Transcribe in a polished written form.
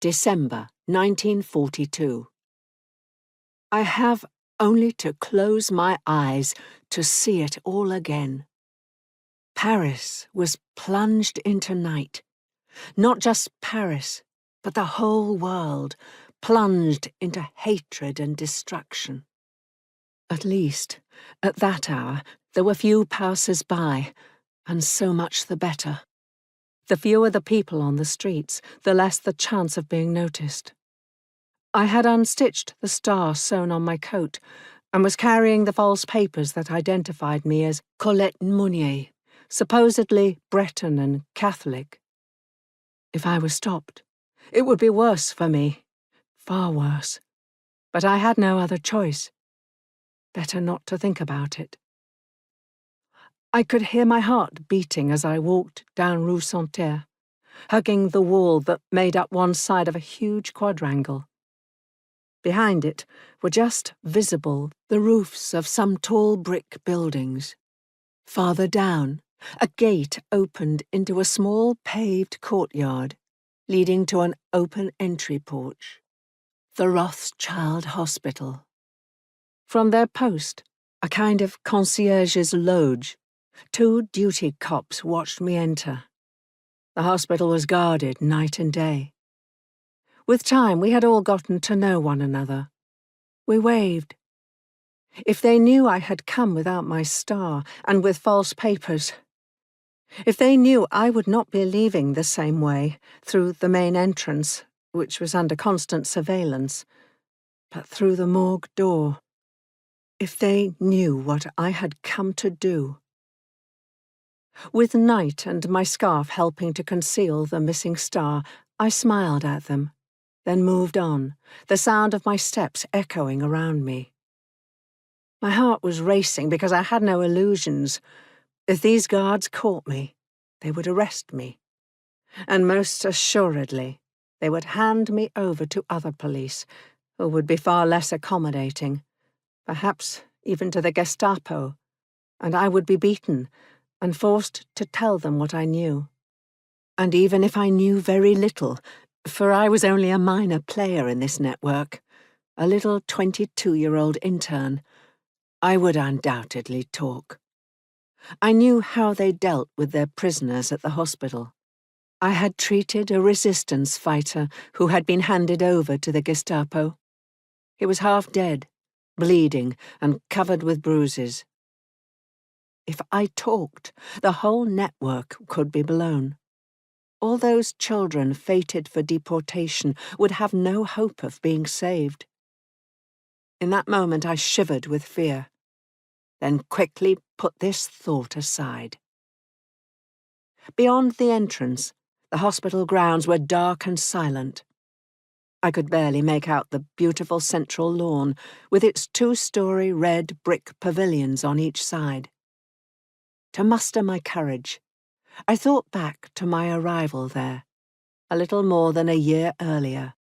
December 1942. I have only to close my eyes to see it all again. Paris was plunged into night. Not just Paris, but the whole world plunged into hatred and destruction. At least, at that hour, there were few passers-by, and so much the better. The fewer the people on the streets, the less the chance of being noticed. I had unstitched the star sewn on my coat and was carrying the false papers that identified me as Colette Brull-Ulman, supposedly Breton and Catholic. If I were stopped, it would be worse for me, far worse. But I had no other choice. Better not to think about it. I could hear my heart beating as I walked down Rue Santerre, hugging the wall that made up one side of a huge quadrangle. Behind it were just visible the roofs of some tall brick buildings. Farther down, a gate opened into a small paved courtyard, leading to an open entry porch. The Rothschild Hospital. From their post, a kind of concierge's lodge, 2 duty cops watched me enter. The hospital was guarded night and day. With time, we had all gotten to know one another. We waved. If they knew I had come without my star and with false papers, if they knew I would not be leaving the same way, through the main entrance, which was under constant surveillance, but through the morgue door, if they knew what I had come to do. With night and my scarf helping to conceal the missing star, I smiled at them, then moved on, the sound of my steps echoing around me. My heart was racing because I had no illusions. If these guards caught me, they would arrest me. And most assuredly, they would hand me over to other police, who would be far less accommodating, perhaps even to the Gestapo, and I would be beaten and forced to tell them what I knew. And even if I knew very little, for I was only a minor player in this network, a little 22-year-old intern, I would undoubtedly talk. I knew how they dealt with their prisoners at the hospital. I had treated a resistance fighter who had been handed over to the Gestapo. He was half dead, bleeding and covered with bruises. If I talked, the whole network could be blown. All those children fated for deportation would have no hope of being saved. In that moment I shivered with fear, then quickly put this thought aside. Beyond the entrance, the hospital grounds were dark and silent. I could barely make out the beautiful central lawn with its 2-story red brick pavilions on each side. To muster my courage, I thought back to my arrival there, a little more than a year earlier.